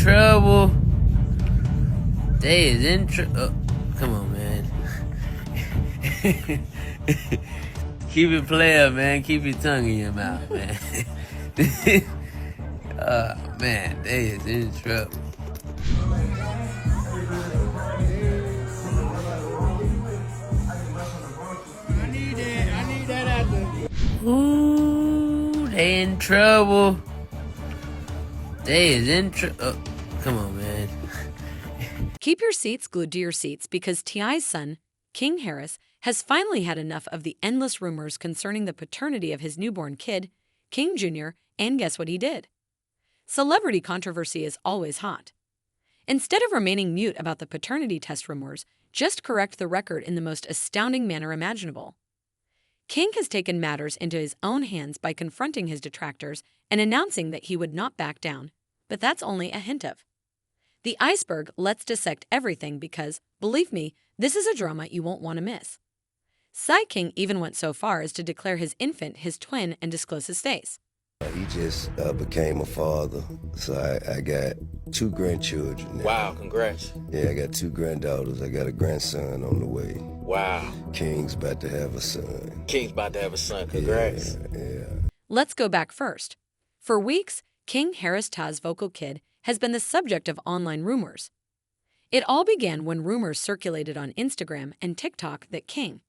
trouble. They is in trouble. Oh, come on, man. Keep it player, man. Keep your tongue in your mouth, man. Man, they is in trouble. I need that out there. Ooh, they in trouble. They is in trouble. Oh, come on, man. Keep your seats glued to your seats because T.I.'s son, King Harris, has finally had enough of the endless rumors concerning the paternity of his newborn kid, King Jr., and guess what he did? Celebrity controversy is always hot. Instead of remaining mute about the paternity test rumors, just correct the record in the most astounding manner imaginable. King has taken matters into his own hands by confronting his detractors and announcing that he would not back down, but that's only a hint of. The iceberg lets dissect everything because, believe me, this is a drama you won't want to miss. Cy King even went so far as to declare his infant his twin and disclose his face. He just became a father, so I got 2 grandchildren now. Wow, congrats. Yeah, I got 2 granddaughters. I got a grandson on the way. Wow. King's about to have a son. King's about to have a son. Congrats. Yeah. Let's go back first. For weeks, King Harris Taz's vocal kid has been the subject of online rumors. It all began when rumors circulated on Instagram and TikTok that King.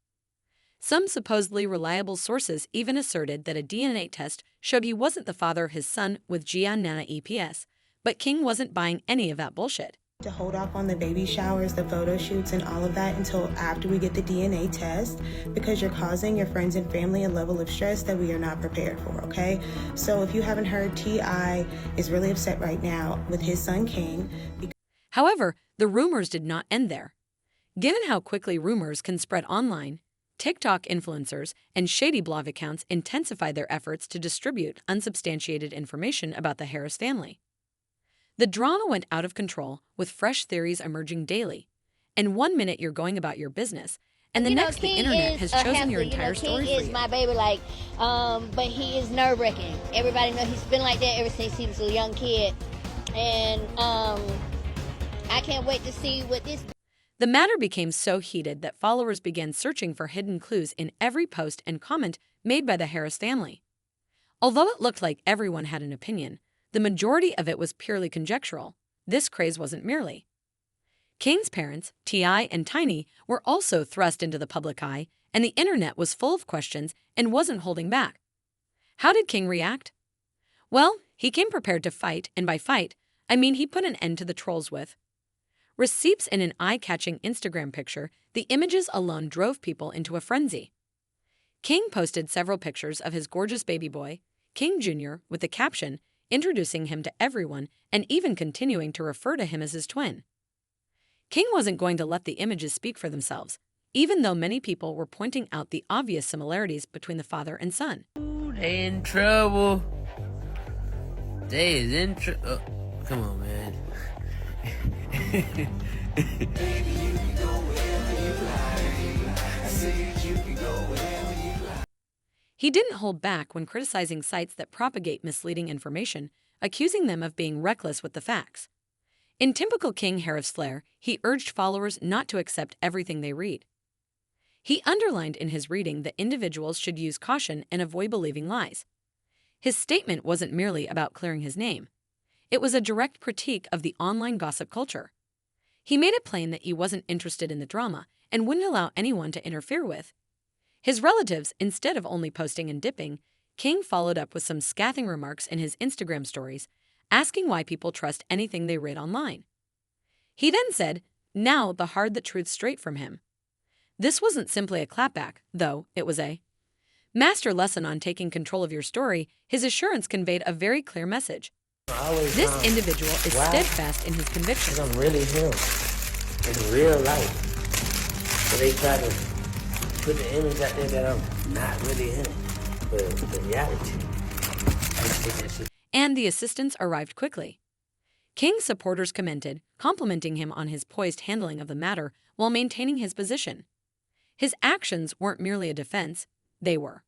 Some supposedly reliable sources even asserted that a DNA test showed he wasn't the father of his son with Gian Nana EPS, but King wasn't buying any of that bullshit. To hold off on the baby showers, the photo shoots, and all of that until after we get the DNA test because you're causing your friends and family a level of stress that we are not prepared for, okay? So if you haven't heard, T.I. is really upset right now with his son King. However, the rumors did not end there. Given how quickly rumors can spread online, TikTok influencers and shady blog accounts intensified their efforts to distribute unsubstantiated information about the Harris family. The drama went out of control, with fresh theories emerging daily. And 1 minute you're going about your business, and the next the internet has chosen your entire story for you. King is my baby, but he is nerve-wracking. Everybody knows he's been like that ever since he was a young kid. And I can't wait to see what this... The matter became so heated that followers began searching for hidden clues in every post and comment made by the Harris family. Although it looked like everyone had an opinion, the majority of it was purely conjectural. This craze wasn't merely. King's parents, T.I. and Tiny, were also thrust into the public eye, and the internet was full of questions and wasn't holding back. How did King react? Well, he came prepared to fight, and by fight, I mean he put an end to the trolls with receipts in an eye-catching Instagram picture. The images alone drove people into a frenzy. King posted several pictures of his gorgeous baby boy, King Jr., with the caption, introducing him to everyone and even continuing to refer to him as his twin. King wasn't going to let the images speak for themselves, even though many people were pointing out the obvious similarities between the father and son. Ooh, they in trouble. They is in trouble. Oh, come on, man. He didn't hold back when criticizing sites that propagate misleading information, accusing them of being reckless with the facts. In typical King Harris flair, he urged followers not to accept everything they read. He underlined in his reading that individuals should use caution and avoid believing lies. His statement wasn't merely about clearing his name. It was a direct critique of the online gossip culture. He made it plain that he wasn't interested in the drama and wouldn't allow anyone to interfere with. His relatives, instead of only posting and dipping, King followed up with some scathing remarks in his Instagram stories, asking why people trust anything they read online. He then said, "Now the hard the truth straight from him." This wasn't simply a clapback, though it was a master lesson on taking control of your story. His assurance conveyed a very clear message. This individual is steadfast in his convictions. I'm really him in real life. So they try to put the image out there that I'm not really him, but the reality, I just take that shit. And the assistance arrived quickly. King's supporters commented, complimenting him on his poised handling of the matter while maintaining his position. His actions weren't merely a defense, they were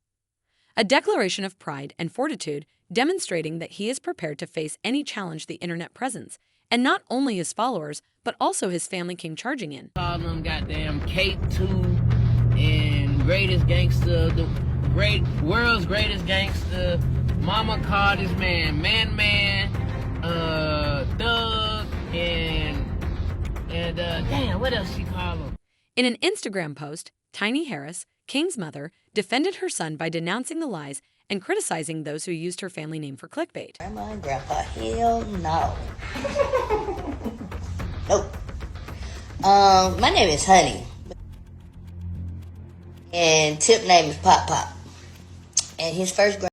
a declaration of pride and fortitude demonstrating that he is prepared to face any challenge the internet presents, and not only his followers, but also his family came charging in. Call them goddamn K2 and greatest gangster, the world's greatest gangster. Mama called his man, Doug, and damn, what else she called him? In an Instagram post, Tiny Harris, King's mother, defended her son by denouncing the lies and criticizing those who used her family name for clickbait. Grandma and Grandpa, hell no. Nope. My name is Honey. And Tip name is Pop Pop. And his first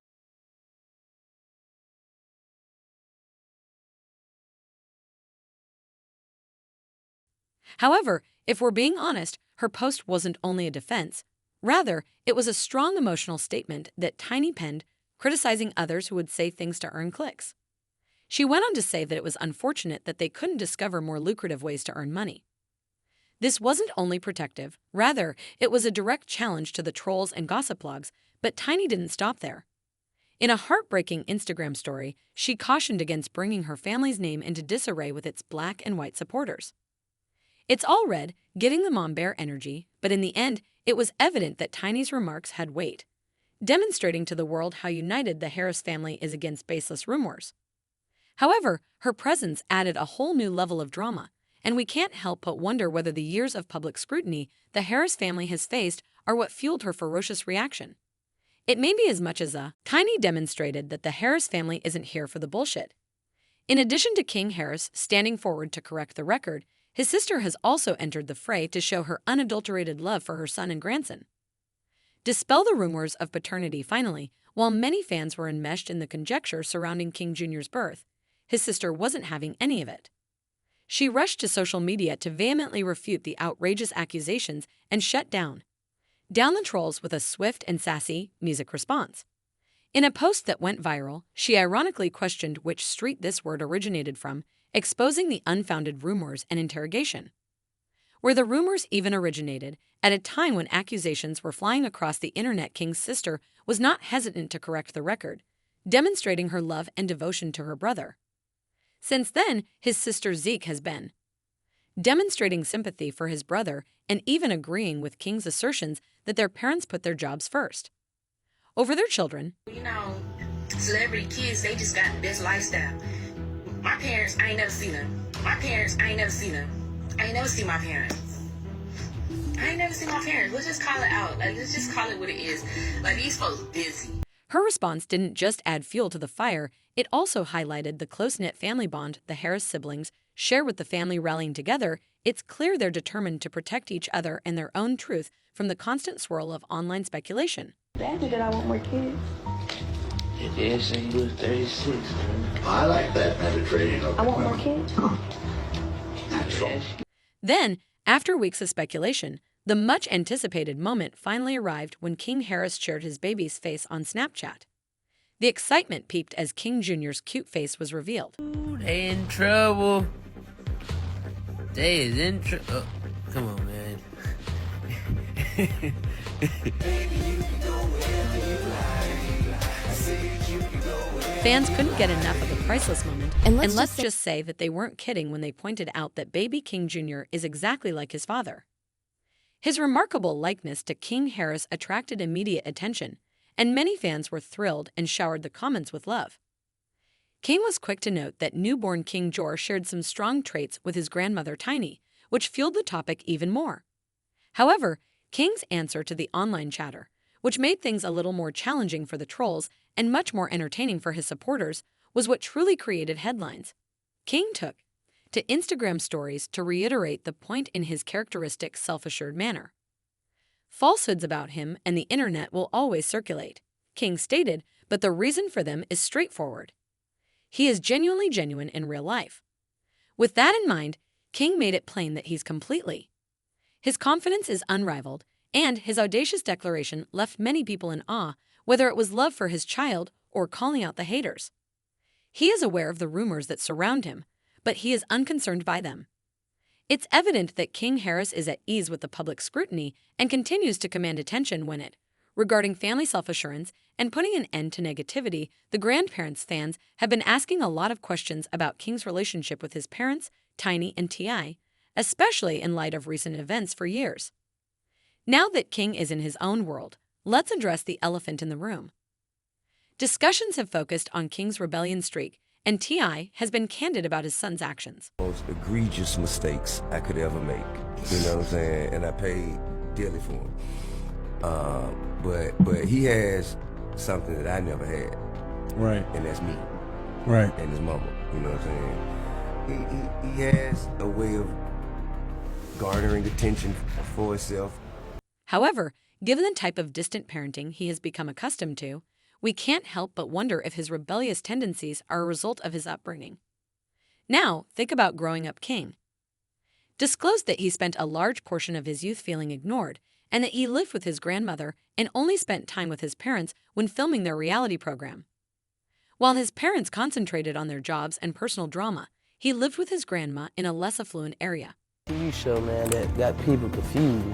However, if we're being honest, her post wasn't only a defense. Rather, it was a strong emotional statement that Tiny penned, criticizing others who would say things to earn clicks. She went on to say that it was unfortunate that they couldn't discover more lucrative ways to earn money. This wasn't only protective, rather, it was a direct challenge to the trolls and gossip blogs, but Tiny didn't stop there. In a heartbreaking Instagram story, she cautioned against bringing her family's name into disarray with its black and white supporters. It's all red, getting the mom bear energy, but in the end, it was evident that Tiny's remarks had weight, demonstrating to the world how united the Harris family is against baseless rumors. However, her presence added a whole new level of drama, and we can't help but wonder whether the years of public scrutiny the Harris family has faced are what fueled her ferocious reaction. It may be as much as Tiny demonstrated that the Harris family isn't here for the bullshit. In addition to King Harris standing forward to correct the record, his sister has also entered the fray to show her unadulterated love for her son and grandson. Dispel the rumors of paternity finally, while many fans were enmeshed in the conjecture surrounding King Jr.'s birth, his sister wasn't having any of it. She rushed to social media to vehemently refute the outrageous accusations and shut down the trolls with a swift and sassy music response. In a post that went viral, she ironically questioned which street this word originated from, exposing the unfounded rumors and interrogation. Where the rumors even originated, at a time when accusations were flying across the internet, King's sister was not hesitant to correct the record, demonstrating her love and devotion to her brother. Since then, his sister Zeke has been demonstrating sympathy for his brother and even agreeing with King's assertions that their parents put their jobs first over their children. You know, celebrity kids, they just got the best lifestyle. My parents, I ain't never seen them. I ain't never seen my parents. I ain't never seen my parents. Let's just call it out. Like, let's just call it what it is. Like, these folks busy. Her response didn't just add fuel to the fire, it also highlighted the close-knit family bond the Harris siblings share. With the family rallying together, it's clear they're determined to protect each other and their own truth from the constant swirl of online speculation. Daddy, did I want more kids? Your dad said he was 36, man. I like that Mediterranean. I want more kids. Natural. Then, after weeks of speculation, the much-anticipated moment finally arrived when King Harris shared his baby's face on Snapchat. The excitement peaked as King Jr.'s cute face was revealed. They in trouble. They is in trouble. Oh, come on, man. Fans couldn't get enough of the priceless moment, and let's just say that they weren't kidding when they pointed out that baby King Jr. is exactly like his father. His remarkable likeness to King Harris attracted immediate attention, and many fans were thrilled and showered the comments with love. King was quick to note that newborn King Jor shared some strong traits with his grandmother Tiny, which fueled the topic even more. However, King's answer to the online chatter, which made things a little more challenging for the trolls and much more entertaining for his supporters, was what truly created headlines. King took to Instagram stories to reiterate the point in his characteristic self-assured manner. Falsehoods about him and the internet will always circulate, King stated, but the reason for them is straightforward. He is genuinely genuine in real life. With that in mind, King made it plain that he's completely. His confidence is unrivaled, and his audacious declaration left many people in awe, whether it was love for his child or calling out the haters. He is aware of the rumors that surround him, but he is unconcerned by them. It's evident that King Harris is at ease with the public scrutiny and continues to command attention when it Regarding family self-assurance and putting an end to negativity, the grandparents fans have been asking a lot of questions about King's relationship with his parents, Tiny and T.I., especially in light of recent events for years. Now that King is in his own world, let's address the elephant in the room. Discussions have focused on King's rebellion streak, and T.I. has been candid about his son's actions. Most egregious mistakes I could ever make, you know what I'm saying? And I paid dearly for them. But he has something that I never had. Right. And that's me. Right. And his mama, you know what I'm saying? He has a way of garnering attention for himself. However, given the type of distant parenting he has become accustomed to, we can't help but wonder if his rebellious tendencies are a result of his upbringing. Now, think about growing up King. Disclosed that he spent a large portion of his youth feeling ignored, and that he lived with his grandmother and only spent time with his parents when filming their reality program. While his parents concentrated on their jobs and personal drama, he lived with his grandma in a less affluent area. TV show, man, that got people confused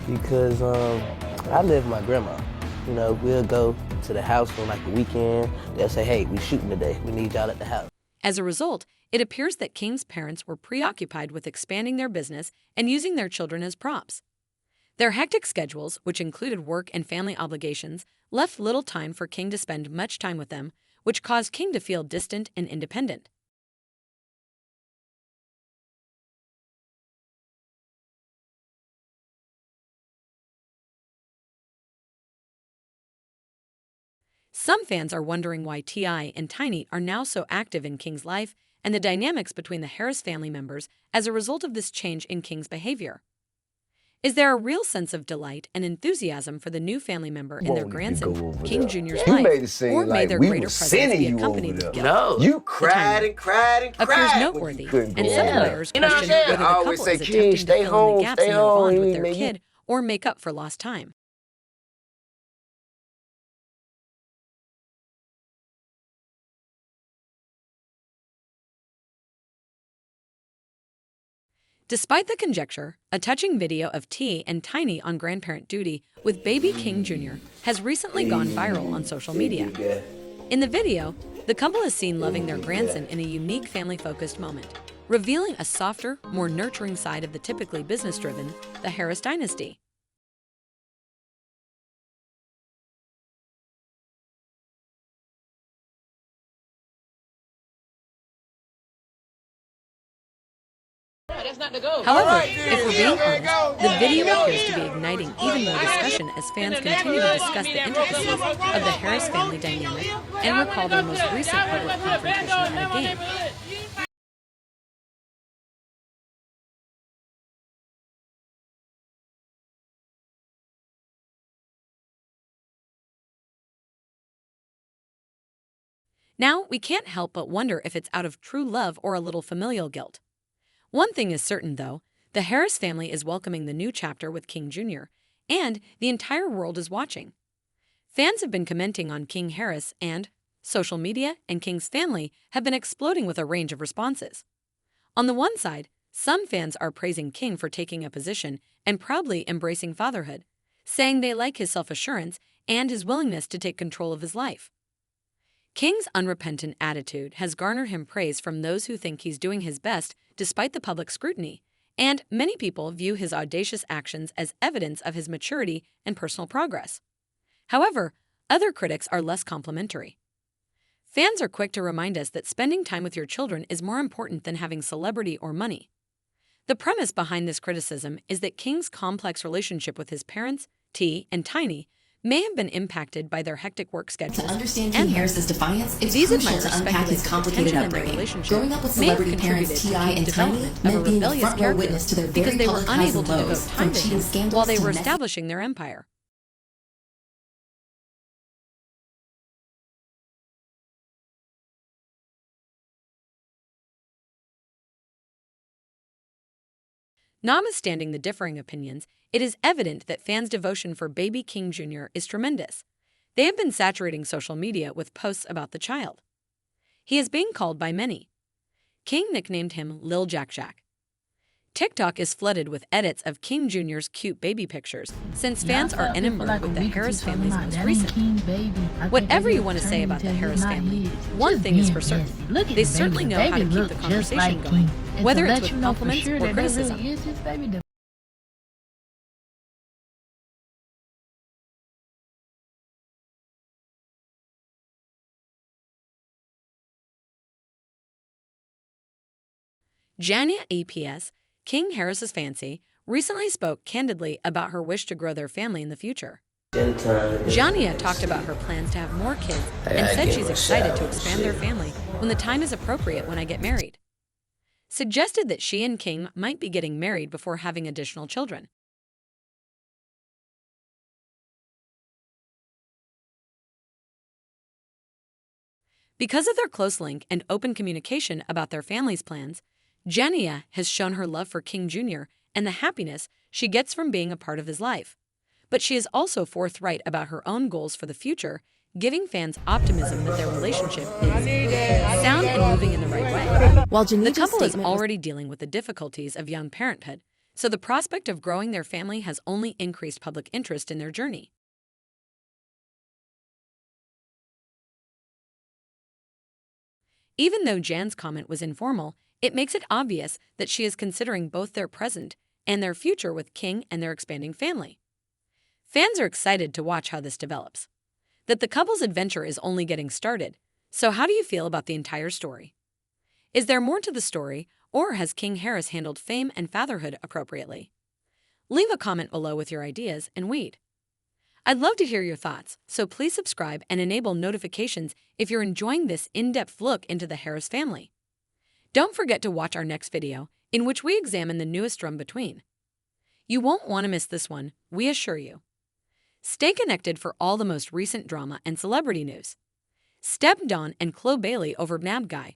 because I live with my grandma. You know, we'll go to the house on like a weekend. They'll say, hey, we shooting today. We need y'all at the house. As a result, it appears that King's parents were preoccupied with expanding their business and using their children as props. Their hectic schedules, which included work and family obligations, left little time for King to spend much time with them, which caused King to feel distant and independent. Some fans are wondering why T.I. and Tiny are now so active in King's life and the dynamics between the Harris family members as a result of this change in King's behavior. Is there a real sense of delight and enthusiasm for the new family member in their grandson, King Jr.'s You life, made it seem or may like their we greater were presence sending be you over accompanied there. with guilt? No. You cried and cried and cried. Appears when noteworthy, you couldn't and go some over there. players You know what question I'm saying? whether the I couple always is say, attempting "King, to stay fill in home, the gaps stay in their bond home. with their Man, you- kid or make up for lost time. Despite the conjecture, a touching video of T and Tiny on grandparent duty with baby King Jr. has recently gone viral on social media. In the video, the couple is seen loving their grandson in a unique family-focused moment, revealing a softer, more nurturing side of the typically business-driven, the Harris dynasty. However, if we're being honest, the video appears to be igniting even more discussion as fans continue to discuss the intricacies of the Harris family dynamic and recall their most recent public confrontation at a game. Now, we can't help but wonder if it's out of true love or a little familial guilt. One thing is certain, though, the Harris family is welcoming the new chapter with King Jr., and the entire world is watching. Fans have been commenting on King Harris, and social media and King's family have been exploding with a range of responses. On the one side, some fans are praising King for taking a position and proudly embracing fatherhood, saying they like his self-assurance and his willingness to take control of his life. King's unrepentant attitude has garnered him praise from those who think he's doing his best despite the public scrutiny, and many people view his audacious actions as evidence of his maturity and personal progress. However, other critics are less complimentary. Fans are quick to remind us that spending time with your children is more important than having celebrity or money. The premise behind this criticism is that King's complex relationship with his parents, T and Tiny, may have been impacted by their hectic work schedules. To understand King Harris's defiance, it's These crucial admirers to unpack his speculate that complicated tension in their upbringing. relationship Growing up with may have celebrity parents contributed to T.I. King's and Tiny development of meant a being a rebellious front row character witness to their because very they were public highs unable and to devote lows, time from to cheating him scandals while they to were messy establishing their empire. Notwithstanding the differing opinions, it is evident that fans' devotion for baby King Jr. is tremendous. They have been saturating social media with posts about the child. He is being called by many. King nicknamed him Lil Jack Jack. TikTok is flooded with edits of King Jr.'s cute baby pictures, since fans are enamored with the Harris family's most recent. Whatever you want to say about the Harris family, one thing is for certain. They certainly know how to keep the conversation going, whether it's with compliments or criticism. Jania APS, King Harris's fiancée, recently spoke candidly about her wish to grow their family in the future. Jania talked about her plans to have more kids and said she's excited to expand their family when the time is appropriate when I get married. Suggested that she and King might be getting married before having additional children. Because of their close link and open communication about their family's plans, Jania has shown her love for King Jr. and the happiness she gets from being a part of his life. But she is also forthright about her own goals for the future, giving fans optimism that their relationship is sound and moving in the right way. While The couple is already dealing with the difficulties of young parenthood, so the prospect of growing their family has only increased public interest in their journey. Even though Jan's comment was informal, it makes it obvious that she is considering both their present and their future with King and their expanding family. Fans are excited to watch how this develops. That the couple's adventure is only getting started, so how do you feel about the entire story? Is there more to the story, or has King Harris handled fame and fatherhood appropriately? Leave a comment below with your ideas and wait. I'd love to hear your thoughts, so please subscribe and enable notifications if you're enjoying this in-depth look into the Harris family. Don't forget to watch our next video, in which we examine the newest drum between. You won't want to miss this one, we assure you. Stay connected for all the most recent drama and celebrity news. Step Don and Chloe Bailey over Mad Guy